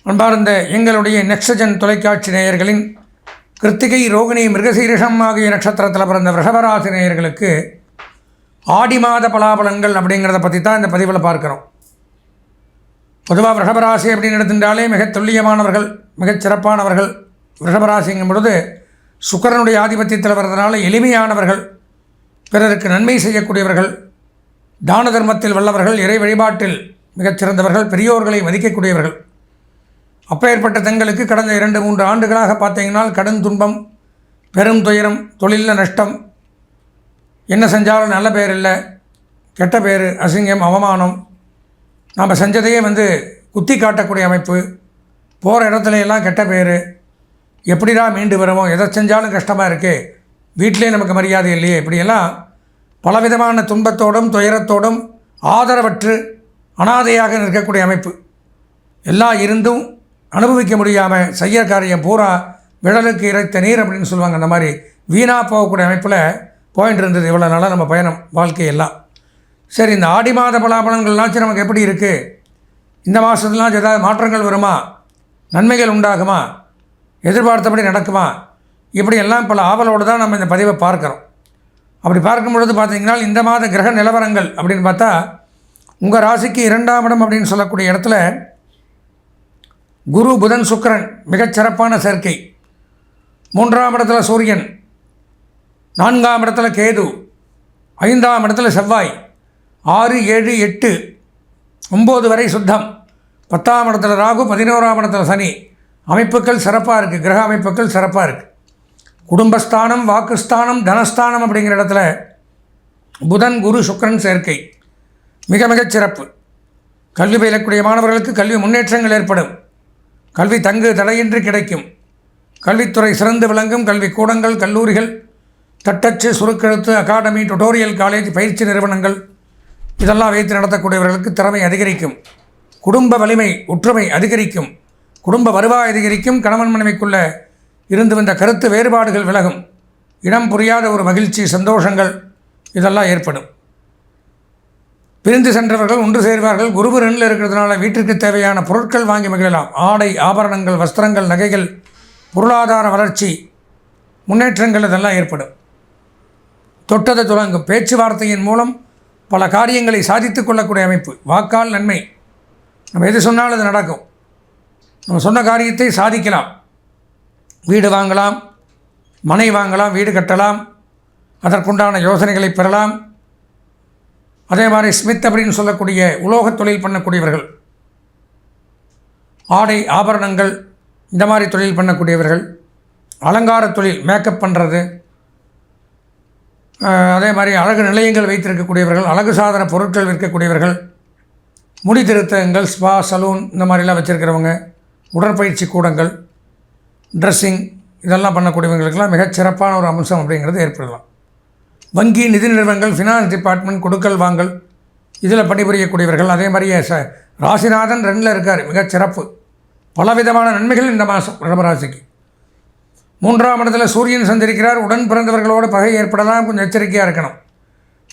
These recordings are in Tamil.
அன்பார்ந்த எங்களுடைய நெக்ஸ்ட்ஜென் தொலைக்காட்சி நேயர்களின் கிருத்திகை, ரோகிணி, மிருகசீரிஷம் ஆகிய நட்சத்திரத்தில் பிறந்த ரிஷபராசி நேயர்களுக்கு ஆடி மாத பலாபலன்கள் அப்படிங்கிறத பற்றி தான் இந்த பதிவில் பார்க்குறோம். பொதுவாக ரிஷபராசி அப்படின்னு எடுத்துட்டாலே மிக துல்லியமானவர்கள், மிகச் சிறப்பானவர்கள். ரிஷபராசிங்கும் பொழுது சுக்கிரனுடைய ஆதிபத்தியத்தில் வர்றதுனால எளிமையானவர்கள், பிறருக்கு நன்மை செய்யக்கூடியவர்கள், தான தர்மத்தில் வல்லவர்கள், இறை வழிபாட்டில் மிகச்சிறந்தவர்கள், பெரியோர்களை மதிக்கக்கூடியவர்கள். அப்பேற்பட்ட தங்களுக்கு கடந்த 2-3 ஆண்டுகளாக பார்த்தீங்கன்னா கடும் துன்பம், பெரும் துயரம், தொழிலில் நஷ்டம், என்ன செஞ்சாலும் நல்ல பேர் இல்லை, கெட்ட பேர், அசிங்கம், அவமானம், நாம் செஞ்சதையே குத்தி காட்டக்கூடிய அமைப்பு, போகிற இடத்துல எல்லாம் கெட்ட பேர், எப்படிதான் மீண்டு வருவோம், எதை செஞ்சாலும் கஷ்டமாக இருக்குது, வீட்டிலே நமக்கு மரியாதை இல்லையே, இப்படியெல்லாம் பலவிதமான துன்பத்தோடும் துயரத்தோடும் ஆதரவற்று அனாதையாக நிற்கக்கூடிய அமைப்பு. எல்லாம் இருந்தும் அனுபவிக்க முடியாமல் செய்ய காரியம் பூரா விழலுக்கு இறைத்த நீர் அப்படின்னு சொல்லுவாங்க. அந்த மாதிரி வீணாக போகக்கூடிய அமைப்பில் போயிட்டு இருந்தது இவ்வளோ நாளாக நம்ம பயணம், வாழ்க்கையெல்லாம். சரி, இந்த ஆடி மாத பலாபலன்கள்லாம் நமக்கு எப்படி இருக்குது, இந்த மாதத்துலாம் ஏதாவது மாற்றங்கள் வருமா, நன்மைகள் உண்டாகுமா, எதிர்பார்த்தபடி நடக்குமா, இப்படியெல்லாம் பல ஆவலோடு தான் நம்ம இந்த பதிவை பார்க்குறோம். அப்படி பார்க்கும் பொழுது பார்த்திங்கன்னா இந்த மாத கிரக நிலவரங்கள் அப்படின்னு பார்த்தா உங்கள் ராசிக்கு 2ஆம் இடம் அப்படின்னு சொல்லக்கூடிய இடத்துல குரு, புதன், சுக்கிரன் மிகச்சிறப்பான சேர்க்கை. 3ஆம் இடத்துல சூரியன், 4ஆம் இடத்துல கேது, 5ஆம் இடத்துல செவ்வாய், 6, 7, 8, 9 வரை சுத்தம், 10ஆம் இடத்துல ராகு, 11ஆம் இடத்துல சனி. அமைப்புகள் சிறப்பாக இருக்குது, கிரக அமைப்புகள் சிறப்பாக இருக்குது. குடும்பஸ்தானம், வாக்குஸ்தானம், தனஸ்தானம் அப்படிங்கிற இடத்துல புதன், குரு, சுக்கிரன் சேர்க்கை மிக மிகச் சிறப்பு. கல்வி பயிலக்கூடிய மாணவர்களுக்கு கல்வி முன்னேற்றங்கள் ஏற்படும், கல்வி தங்கு தடையின்றி கிடைக்கும், கல்வித்துறை சிறந்து விளங்கும், கல்வி கூடங்கள், கல்லூரிகள், தட்டச்சு, சுருக்கெழுத்து, அகாடமி, டுட்டோரியல் காலேஜ், பயிற்சி நிறுவனங்கள் இதெல்லாம் வைத்து நடத்தக்கூடியவர்களுக்கு திறமை அதிகரிக்கும், குடும்ப வலிமை, ஒற்றுமை அதிகரிக்கும், குடும்ப வருவாய் அதிகரிக்கும், கணவன் மனைவிக்குள்ள இருந்து வந்த கருத்து வேறுபாடுகள் விலகும், இடம் புரியாத ஒரு மகிழ்ச்சி, சந்தோஷங்கள் இதெல்லாம் ஏற்படும். பிரிந்து சென்றவர்கள் ஒன்று சேர்வார்கள். குரு 2 இருக்கிறதுனால வீட்டிற்கு தேவையான பொருட்கள் வாங்கி மகிழலாம். ஆடை, ஆபரணங்கள், வஸ்திரங்கள், நகைகள், பொருளாதார வளர்ச்சி, முன்னேற்றங்கள் இதெல்லாம் ஏற்படும். தொட்டதை தொடங்கும் பேச்சுவார்த்தையின் மூலம் பல காரியங்களை சாதித்து கொள்ளக்கூடிய அமைப்பு. வாக்கால் நன்மை, நம்ம எது சொன்னாலும் அது நடக்கும், நம்ம சொன்ன காரியத்தை சாதிக்கலாம். வீடு வாங்கலாம், மனை வாங்கலாம், வீடு கட்டலாம், அதற்குண்டான யோசனைகளை பெறலாம். அதே மாதிரி ஸ்மித் அப்படின்னு சொல்லக்கூடிய உலோகத் தொழில் பண்ணக்கூடியவர்கள், ஆடை ஆபரணங்கள் இந்த மாதிரி தொழில் பண்ணக்கூடியவர்கள், அலங்கார தொழில், மேக்கப் பண்ணுறது, அதே மாதிரி அழகு நிலையங்கள் வைத்திருக்கக்கூடியவர்கள், அழகு சாதன பொருட்கள் விற்கக்கூடியவர்கள், முடி திருத்தங்கள், ஸ்பா, சலூன் இந்த மாதிரிலாம் வச்சுருக்கிறவங்க, உடற்பயிற்சி கூடங்கள், ட்ரெஸ்ஸிங் இதெல்லாம் பண்ணக்கூடியவங்களுக்கெல்லாம் மிகச்சிறப்பான ஒரு அம்சம் அப்படிங்கிறது ஏற்படலாம். வங்கி, நிதி நிறுவனங்கள், ஃபினான்ஸ் டிபார்ட்மெண்ட், கொடுக்கல் வாங்கல் இதில் பணிபுரியக்கூடியவர்கள். அதே மாதிரியே ராசிநாதன் 2ல் இருக்கார், மிகச்சிறப்பு. பலவிதமான நன்மைகள் இந்த மாதம் ரிஷபராசிக்கு. 3ஆம் இடத்துல சூரியன் சந்திருக்கிறார். உடன் பிறந்தவர்களோடு பகை ஏற்படலாம், கொஞ்சம் எச்சரிக்கையாக இருக்கணும்.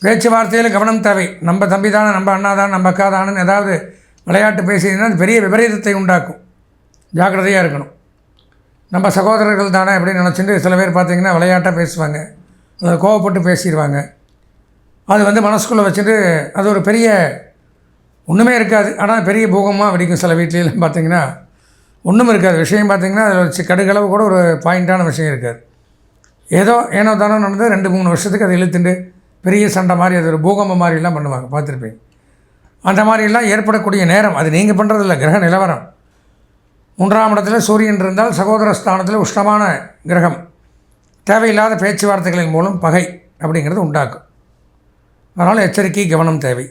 பேச்சுவார்த்தையில் கவனம் தேவை. நம்ம தம்பி தானே, நம்ம அண்ணா தானே, நம்ம அக்கா தானேன்னு ஏதாவது விளையாட்டு பேசினா அது பெரிய விபரீதத்தை உண்டாக்கும், ஜாக்கிரதையாக இருக்கணும். நம்ம சகோதரர்கள் தானே அப்படின்னு நினச்சிட்டு சில பேர் பார்த்திங்கன்னா விளையாட்டாக பேசுவாங்க, அதை கோவப்பட்டு பேசிடுவாங்க. அது மனசுக்குள்ளே வச்சுட்டு அது ஒரு பெரிய ஒன்றுமே இருக்காது, ஆனால் பெரிய பூகமாக வெடிக்கும். சில வீட்லையும் பார்த்திங்கன்னா ஒன்றும் இருக்காது, விஷயம் பார்த்திங்கன்னா அதில் வச்சு கடுகளவு கூட ஒரு பாயிண்ட்டான விஷயம் இருக்காது. ஏனோ தானோ நடந்து 2-3 வருஷத்துக்கு அதை இழுத்துட்டு பெரிய சண்டை மாதிரி, அது ஒரு பூகம்பம் மாதிரிலாம் பண்ணுவாங்க, பார்த்துருப்பீங்க. அந்த மாதிரிலாம் ஏற்படக்கூடிய நேரம் அது நீங்கள் பண்ணுறதில்ல, கிரக நிலவரம். 3ஆம் இடத்துல சூரியன் இருந்தால் சகோதர ஸ்தானத்தில் உஷ்ணமான கிரகம், தேவையில்லாத பேச்சுவார்த்தைகளின் மூலம் பகை அப்படிங்கிறது உண்டாக்கும். அதனால் எச்சரிக்கை, கவனம் தேவை.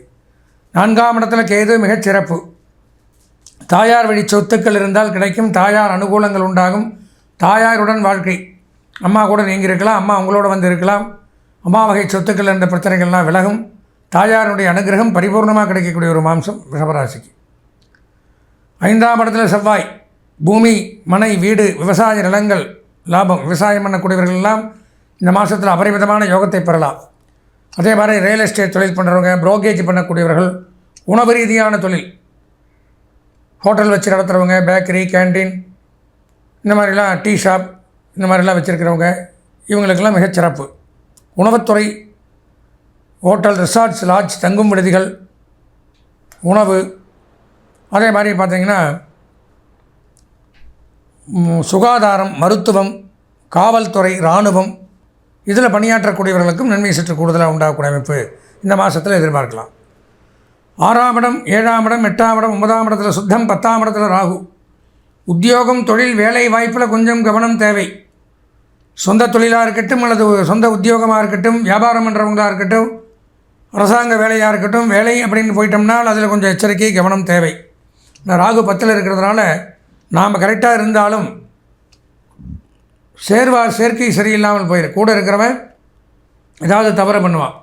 4ஆம் இடத்துல கேது மிகச்சிறப்பு. தாயார் வழி சொத்துக்கள் இருந்தால் கிடைக்கும், தாயார் அனுகூலங்கள் உண்டாகும், தாயாருடன் வாழ்க்கை. அம்மா கூட நீங்கள் இருக்கலாம், அம்மா உங்களோட இருக்கலாம், அம்மா வகை சொத்துக்கள் என்ற பிரச்சனைகள்லாம் விலகும். தாயாருடைய அனுகிரகம் பரிபூர்ணமாக கிடைக்கக்கூடிய ஒரு மாம்சம் ரிஷபராசிக்கு. 5ஆம் இடத்துல செவ்வாய். பூமி, மனை, வீடு, விவசாய நிலங்கள் லாபம். விவசாயம் பண்ணக்கூடியவர்கள் எல்லாம் இந்த மாதத்தில் அபரிமிதமான யோகத்தை பெறலாம். அதே மாதிரி ரியல் எஸ்டேட் தொழில் பண்ணுறவங்க, புரோக்கேஜ் பண்ணக்கூடியவர்கள், உணவு ரீதியான தொழில், ஹோட்டல் வச்சு நடத்துகிறவங்க, பேக்கரி, கேண்டீன், இந்த மாதிரிலாம் டீ ஷாப், இந்த மாதிரிலாம் வச்சுருக்கிறவங்க, இவங்களுக்கெல்லாம் மிகச்சிறப்பு. உணவுத்துறை, ஹோட்டல், ரிசார்ட்ஸ், லாட்ஜ், தங்கும் விடுதிகள், உணவு, அதே மாதிரி பார்த்திங்கன்னா சுகாதாரம், மருத்துவம், காவல்துறை, இராணுவம், இதில் பணியாற்றக்கூடியவர்களுக்கும் நன்மை சற்று கூடுதலாக உண்டாகக்கூடிய அமைப்பு இந்த மாதத்தில் எதிர்பார்க்கலாம். 6ஆம் இடம், 7ஆம் இடம், 8ஆம் இடம், 9ஆம் இடத்துல சுத்தம், 10ஆம் இடத்துல ராகு. உத்தியோகம், தொழில், வேலை வாய்ப்பில் கொஞ்சம் கவனம் தேவை. சொந்த தொழிலாக இருக்கட்டும் அல்லது சொந்த உத்தியோகமாக இருக்கட்டும், வியாபாரம் பண்ணுறவங்களாக இருக்கட்டும், அரசாங்க வேலையாக இருக்கட்டும், வேலை அப்படின்னு போயிட்டோம்னால் அதில் கொஞ்சம் எச்சரிக்கை, கவனம் தேவை. இந்த ராகு 10ல் இருக்கிறதுனால நாம் கரெக்டாக இருந்தாலும் சேர்க்கை சரியில்லாமல் போயிடும். கூட இருக்கிறவன் ஏதாவது தவறு பண்ணுவான்,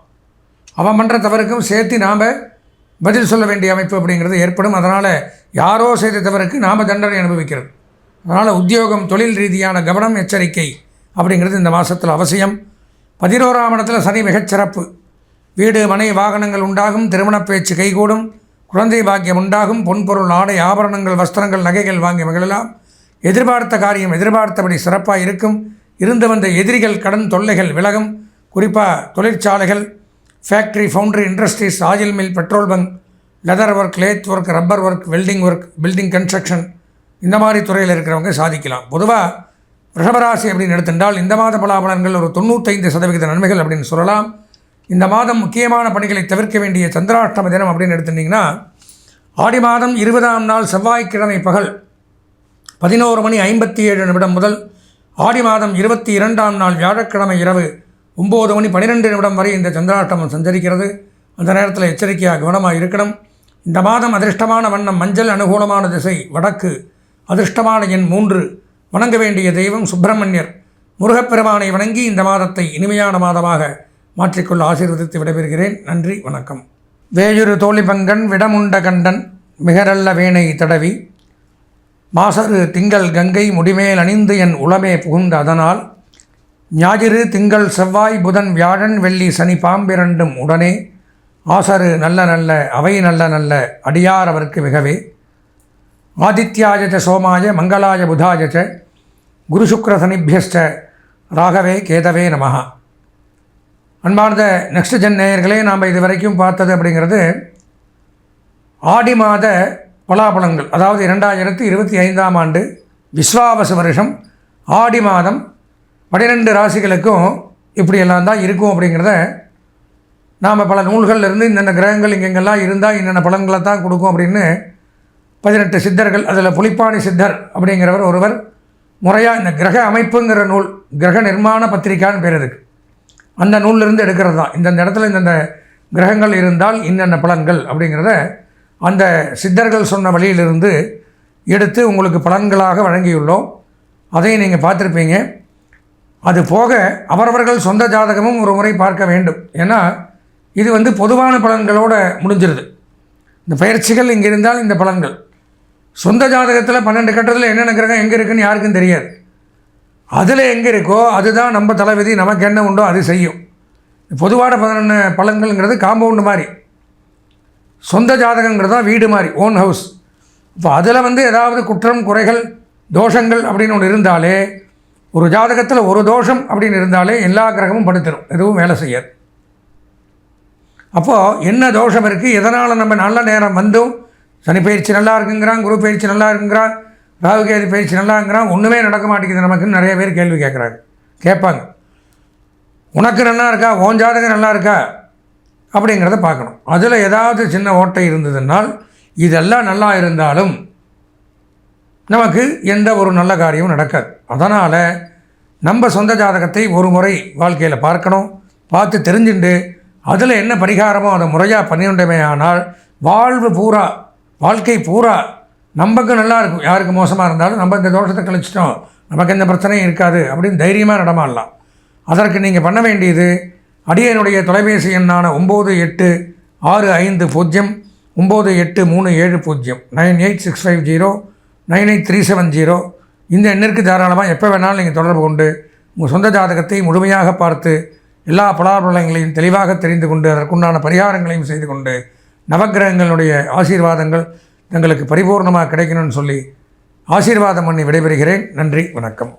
அவன் பண்ணுற தவறுக்கும் சேர்த்து நாம் பதில் சொல்ல வேண்டிய அமைப்பு அப்படிங்கிறது ஏற்படும். அதனால் யாரோ செய்த தவறுக்கு நாம் தண்டனை அனுபவிக்கிறது. அதனால் உத்தியோகம், தொழில் ரீதியான கவனம், எச்சரிக்கை அப்படிங்கிறது இந்த மாதத்தில் அவசியம். 11ஆம் இடத்துல சனி மிகச்சிறப்பு. வீடு, மனை, வாகனங்கள் உண்டாகும், திருமணப் பேச்சு கைகூடும், குழந்தை பாக்கியம் உண்டாகும், பொன்பொருள், ஆடை, ஆபரணங்கள், வஸ்திரங்கள், நகைகள் வாங்கி மகிழலாம். எதிர்பார்த்த காரியம் எதிர்பார்த்தபடி சிறப்பாக இருக்கும். இருந்து வந்த எதிரிகள், கடன் தொல்லைகள் விலகும். குறிப்பாக தொழிற்சாலைகள், factory, foundry, industries, oil mill, petrol bunk, leather work, lathe work, rubber work, welding work, building construction, இந்த மாதிரி துறையில் இருக்கிறவங்க சாதிக்கலாம். பொதுவாக ரிஷபராசி அப்படின்னு எடுத்துட்டால் இந்த மாத பலாபலன்கள் ஒரு 95% நன்மைகள் அப்படின்னு சொல்லலாம். இந்த மாதம் முக்கியமான பணிகளை தவிர்க்க வேண்டிய சந்திராஷ்டம தினம் அப்படின்னு எடுத்துட்டிங்கன்னா ஆடி மாதம் 20ஆம் நாள் செவ்வாய்க்கிழமை பகல் 11:57 முதல் ஆடி மாதம் 22ஆம் நாள் வியாழக்கிழமை இரவு 9:12 வரை இந்த சந்திராஷ்டமம் சஞ்சரிக்கிறது. அந்த நேரத்தில் எச்சரிக்கையாக கவனமாக இருக்கணும். இந்த மாதம் அதிர்ஷ்டமான வண்ணம் மஞ்சள், அனுகூலமான திசை வடக்கு, அதிர்ஷ்டமான எண் 3, வணங்க வேண்டிய தெய்வம் சுப்பிரமணியர். முருகப்பெருமானை வணங்கி இந்த மாதத்தை இனிமையான மாதமாக மாற்றிக்கொள்ள ஆசீர்வதித்து விடைபெறுகிறேன். நன்றி, வணக்கம். வேயுறு தோழிபங்கன் விடமுண்ட கண்டன் மிகரல்ல வேணை தடவி மாசரு திங்கள் கங்கை முடிமேல் அணிந்து என் உளமே புகுந்த அதனால் ஞாயிறு திங்கள் செவ்வாய் புதன் வியாழன் வெள்ளி சனி பாம்பிரண்டும் உடனே ஆசரு நல்ல நல்ல அவை நல்ல நல்ல அடியார் அவருக்கு மிகவே ஆதித்யாய சோமாய மங்களாய புதாய குரு சுக்ர சனிபியஸ்ச ராகவே கேதவே நமஹ. அன்பார்ந்த நெக்ஸ்ட் ஜென் நேயர்களே, நாம் இது வரைக்கும் பார்த்தது அப்படிங்கிறது ஆடி மாத பலாபலன்கள். அதாவது 2025ஆம் ஆண்டு விஸ்வாவசு வருஷம் ஆடி மாதம் 12 ராசிகளுக்கும் இப்படியெல்லாம் தான் இருக்கும் அப்படிங்கிறத நாம் பல நூல்கள்லேருந்து இந்தந்த கிரகங்கள் இங்கெங்கெல்லாம் இருந்தால் என்னென்ன பலன்களை தான் கொடுக்கும் அப்படின்னு 18 சித்தர்கள், அதில் புலிப்பாணி சித்தர் அப்படிங்கிறவர் ஒருவர் முறையாக இந்த கிரக அமைப்புங்கிற நூல், கிரக நிர்மாண பத்திரிக்கான்னு பேர் இருக்குது, அந்த நூலிலிருந்து எடுக்கிறது தான். இந்தந்த இடத்துல இந்தந்த கிரகங்கள் இருந்தால் இன்னென்ன பலன்கள் அப்படிங்கிறத அந்த சித்தர்கள் சொன்ன வழியிலிருந்து எடுத்து உங்களுக்கு பலன்களாக வழங்கியுள்ளோம். அதையும் நீங்கள் பார்த்துருப்பீங்க. அது போக அவரவர்கள் சொந்த ஜாதகமும் ஒரு முறை பார்க்க வேண்டும். ஏன்னா இது பொதுவான பலன்களோடு முடிஞ்சிருது. இந்த பயிற்சிகள் இங்கே இருந்தால் இந்த பலன்கள், சொந்த ஜாதகத்தில் 12 கட்டத்தில் என்னென்ன கிரகம் எங்கே இருக்குன்னு யாருக்கும் தெரியாது. அதில் எங்கே இருக்கோ அதுதான் நம்ம தலைவிதி, நமக்கு என்ன உண்டோ அது செய்யும். பொதுவான பலன்கள்ங்கிறது காம்பவுண்டு மாதிரி, சொந்த ஜாதகங்கிறது தான் வீடு மாதிரி, ஓன் ஹவுஸ். இப்போ அதில் ஏதாவது குற்றம், குறைகள், தோஷங்கள் அப்படின்னு ஒன்று இருந்தாலே, ஒரு ஜாதகத்தில் ஒரு தோஷம் அப்படின்னு இருந்தாலே எல்லா கிரகமும் படுத்துரும், எதுவும் வேலை செய்யாது. அப்போது என்ன தோஷம் இருக்குது, எதனால் நம்ம நல்ல நேரம் வந்தும் சனி பயிற்சி நல்லா இருக்குங்கிறான், குரு பயிற்சி நல்லா இருக்குங்கிறான், ராகுகேது பயிற்சி நல்லாங்கிறான், ஒன்றுமே நடக்க மாட்டேங்குது நமக்குன்னு நிறைய பேர் கேள்வி கேட்பாங்க. உனக்கு நல்லா இருக்கா, உன் ஜாதகம் நல்லா இருக்கா அப்படிங்கிறத பார்க்கணும். அதில் ஏதாவது சின்ன ஓட்டை இருந்ததுனால் இதெல்லாம் நல்லா இருந்தாலும் நமக்கு எந்த ஒரு நல்ல காரியமும் நடக்காது. அதனால் நம்ம சொந்த ஜாதகத்தை ஒரு முறை வாழ்க்கையில் பார்க்கணும். பார்த்து தெரிஞ்சுட்டு அதில் என்ன பரிகாரமோ அதை முறையாக பண்ணிவிட்டோமே ஆனால் வாழ்க்கை பூரா நமக்கு நல்லா இருக்கும். யாருக்கு மோசமாக இருந்தாலும் நம்ம இந்த தோஷத்தை கழிச்சிட்டோம், நமக்கு எந்த பிரச்சனையும் இருக்காது அப்படின்னு தைரியமாக நடமாடலாம். அதற்கு நீங்கள் பண்ண வேண்டியது, அடியனுடைய தொலைபேசி எண்ணான 98609837098650 98650 இந்த எண்ணிற்கு தாராளமாக எப்போ வேணாலும் நீங்கள் தொடர்பு கொண்டு உங்கள் சொந்த ஜாதகத்தை முழுமையாக பார்த்து எல்லா பலாபலங்களையும் தெளிவாக தெரிந்து கொண்டு அதற்குண்டான பரிகாரங்களையும் செய்து கொண்டு நவக்கிரகங்களுடைய ஆசீர்வாதங்கள் தங்களுக்கு பரிபூர்ணமாக கிடைக்கணும்னு சொல்லி ஆசீர்வாதம் பண்ணி விடைபெறுகிறேன். நன்றி, வணக்கம்.